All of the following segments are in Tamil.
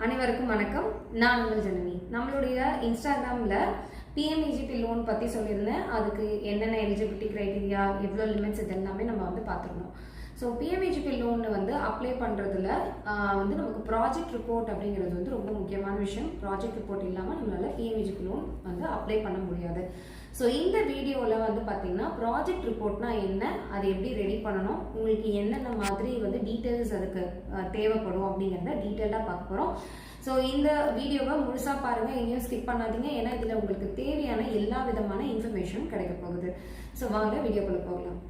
அனைவருக்கும் வணக்கம். நான் உங்கள் ஜனனி. நம்மளுடைய இன்ஸ்டாகிராமில் பிஎம்இஜிபி லோன் பற்றி சொல்லியிருந்தேன். அதுக்கு என்னென்ன எலிஜிபிலிட்டி க்ரைட்டீரியா, எவ்வளோ லிமிட்ஸ், இது எல்லாமே நம்ம பார்த்துருந்தோம். ஸோ பிஎம்இஜிபி லோன் அப்ளை பண்ணுறதுல நமக்கு ப்ராஜெக்ட் ரிப்போர்ட் அப்படிங்கிறது ரொம்ப முக்கியமான விஷயம். ப்ராஜெக்ட் ரிப்போர்ட் இல்லாமல் நம்மளால் பிஎம்இஜிபி லோன் அப்ளை பண்ண முடியாது. ஸோ இந்த வீடியோவில் பார்த்தீங்கன்னா ப்ராஜெக்ட் ரிப்போர்ட்னா என்ன, அதை எப்படி ரெடி பண்ணணும், உங்களுக்கு என்னென்ன மாதிரி டீட்டெயில்ஸ் அதுக்கு தேவைப்படும் அப்படிங்கிறத டீட்டெயிலாக பார்க்க போகிறோம். ஸோ இந்த வீடியோவை முழுசாக பாருங்கள், எங்கேயும் ஸ்கிப் பண்ணாதீங்க. ஏன்னா இதில் உங்களுக்கு தேவையான எல்லா விதமான இன்ஃபர்மேஷனும் கிடைக்க போகுது. ஸோ வாங்க வீடியோக்குள்ளே போகலாம்.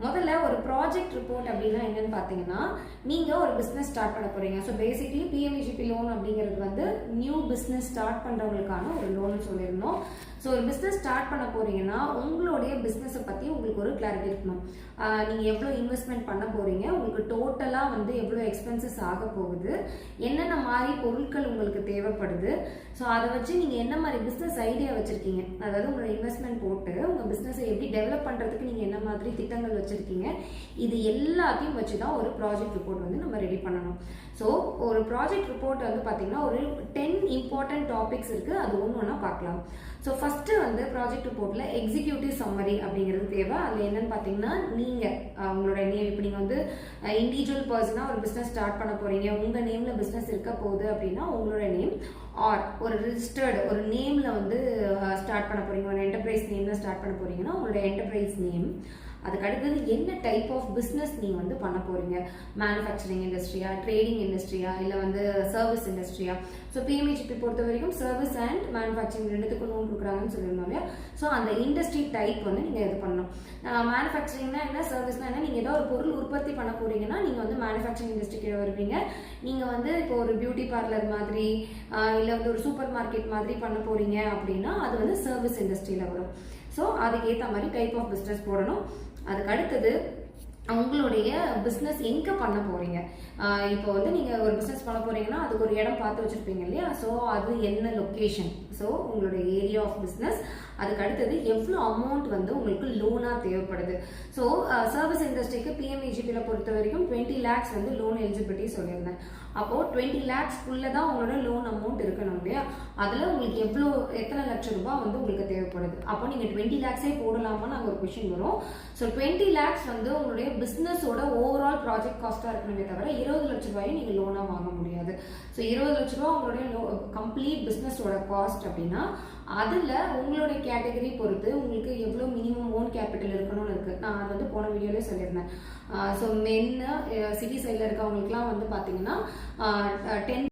முதல்ல ஒரு ப்ராஜெக்ட் ரிப்போர்ட் அப்படின்னா என்னன்னு பார்த்தீங்கன்னா, நீங்கள் ஒரு பிஸ்னஸ் ஸ்டார்ட் பண்ண போகிறீங்க. ஸோ பேசிக்லி பிஎம்இஜிபி லோன் அப்படிங்கிறது நியூ பிஸ்னஸ் ஸ்டார்ட் பண்ணுறவங்களுக்கான ஒரு லோன் சொல்லியிருந்தோம். ஸோ ஒரு பிஸ்னஸ் ஸ்டார்ட் பண்ண போகிறீங்கன்னா உங்களுடைய பிஸ்னஸை பற்றி உங்களுக்கு ஒரு கிளாரிட்டி இருக்கணும். நீங்கள் எவ்வளோ இன்வெஸ்ட்மெண்ட் பண்ண போகிறீங்க, உங்களுக்கு டோட்டலாக எவ்வளோ எக்ஸ்பென்சஸ் ஆக போகுது, என்னென்ன மாதிரி பொருட்கள் உங்களுக்கு தேவைப்படுது, ஸோ அதை வச்சு நீங்கள் என்ன மாதிரி பிஸ்னஸ் ஐடியா வச்சுருக்கீங்க, அதாவது உங்களோட இன்வெஸ்ட்மெண்ட் போட்டு உங்கள் பிஸ்னஸை எப்படி டெவலப் பண்ணுறதுக்கு நீங்கள் என்ன மாதிரி திட்டங்கள் வச்சுருக்கீங்க, இது எல்லாத்தையும் வச்சு தான் ஒரு ப்ராஜெக்ட் ரிப்போர்ட் நம்ம ரெடி பண்ணணும். ஸோ ஒரு ப்ராஜெக்ட் ரிப்போர்ட் பார்த்தீங்கன்னா ஒரு 10 இம்பார்ட்டன்ட் டாபிக்ஸ் இருக்குது. அது ஒன்று ஒன்றா பார்க்கலாம். ஸோ ஃபஸ்ட்டு ப்ராஜெக்ட் ரிப்போர்ட்டில் எக்ஸிக்யூட்டிவ் சம்மரி அப்படிங்கிறது தேவை. அதில் என்னென்னு பார்த்தீங்கன்னா, நீங்கள் உங்களோட நேம், இப்போ நீங்கள் இண்டிவிஜுவல் பர்சனாக ஒரு பிஸ்னஸ் ஸ்டார்ட் பண்ண போகிறீங்க, உங்கள் நேமில் பிஸ்னஸ் இருக்க போகுது அப்படின்னா உங்களோட நேம், ஆர் ஒரு ரிஜிஸ்டர்டு ஒரு நேமில் ஸ்டார்ட் பண்ண போகிறீங்க, ஒரு என்டர்பிரைஸ் நேமில் ஸ்டார்ட் பண்ண போகிறீங்கன்னா உங்களோட என்டர்பிரைஸ் நேம். அதுக்கு அடுத்தது என்ன டைப் ஆஃப் பிஸ்னஸ் நீங்கள் பண்ண போகிறீங்க, மேனுஃபேக்சரிங் இண்டஸ்ட்ரியா, ட்ரேடிங் இண்டஸ்ட்ரியா, இல்லை சர்வீஸ் இண்டஸ்ட்ரியா. ஸோ பிஎம்இஜிபி பொறுத்த வரைக்கும் சர்வீஸ் அண்ட் மேனுஃபேக்சரிங் ரெண்டுத்துக்கும் லோன் கொடுக்குறாங்கன்னு சொல்லியிருந்தோம் இல்லையா. ஸோ அந்த இண்டஸ்ட்ரி டைப் நீங்கள் இது பண்ணணும். மேனுஃபேக்சரிங்னா என்ன, சர்வீஸ்னா என்ன, நீங்கள் ஏதோ ஒரு பொருள் உற்பத்தி பண்ண போகிறீங்கன்னா நீங்கள் மேனுஃபேக்சரிங் இண்டஸ்ட்ரிக்கு வருவீங்க. நீங்கள் இப்போ ஒரு பியூட்டி பார்லர் மாதிரி இல்லை ஒரு சூப்பர் மார்க்கெட் மாதிரி பண்ண போகிறீங்க அப்படின்னா அது சர்வீஸ் இண்டஸ்ட்ரியில் வரும். ஸோ அதுக்கேற்ற மாதிரி டைப் ஆஃப் பிஸ்னஸ் போடணும். அதுக்கு அடுத்தது உங்களுடைய பிஸ்னஸ் எங்கே பண்ண போகிறீங்க. இப்போ நீங்கள் ஒரு பிஸ்னஸ் பண்ண போகிறீங்கன்னா அதுக்கு ஒரு இடம் பார்த்து வச்சுருப்பீங்க இல்லையா. ஸோ அது என்ன லொக்கேஷன், ஸோ உங்களுடைய ஏரியா ஆஃப் பிஸ்னஸ். அதுக்கு அடுத்தது எவ்வளோ அமௌண்ட் உங்களுக்கு லோனாக தேவைப்படுது. ஸோ சர்வீஸ் இண்டஸ்ட்ரிக்கு பிஎம்இஜிபியில் பொறுத்த வரைக்கும் 20 lakhs லோன் எலிஜிபிலிட்டி சொல்லியிருந்தேன். அப்போது 20 lakhsக்குள்ளே தான் உங்களோட லோன் அமௌண்ட் இருக்கணும் இல்லையா. அதில் உங்களுக்கு எத்தனை லட்சம் ரூபாய் உங்களுக்கு தேவைப்படுது. அப்போ நீங்கள் 20 lakhs போடலாமான்னு அங்கே ஒரு கொஷின் வரும். ஸோ 20 lakhs உங்களுடைய பிஸ்னஸோட ஓவரால் ப்ராஜெக்ட் காஸ்ட்டாக இருக்கணுமே தவிர 20 லட்ச ரூபாயை நீங்கள் லோனாக வாங்க முடியாது. ஸோ 20 லட்ச ரூபா உங்களுடைய கம்ப்ளீட் பிஸ்னஸோட காஸ்ட் அப்படின்னா அதில் உங்களுடைய கேட்டகரி பொறுத்து உங்களுக்கு எவ்வளோ மினிமம் ஓன் கேபிட்டல் இருக்கணும்னு இருக்குது. நான் அது போன வீடியோலேயே சொல்லியிருந்தேன். ஸோ மென்னு சிட்டி சைடில் இருக்கவங்களுக்குலாம் பார்த்தீங்கன்னா 10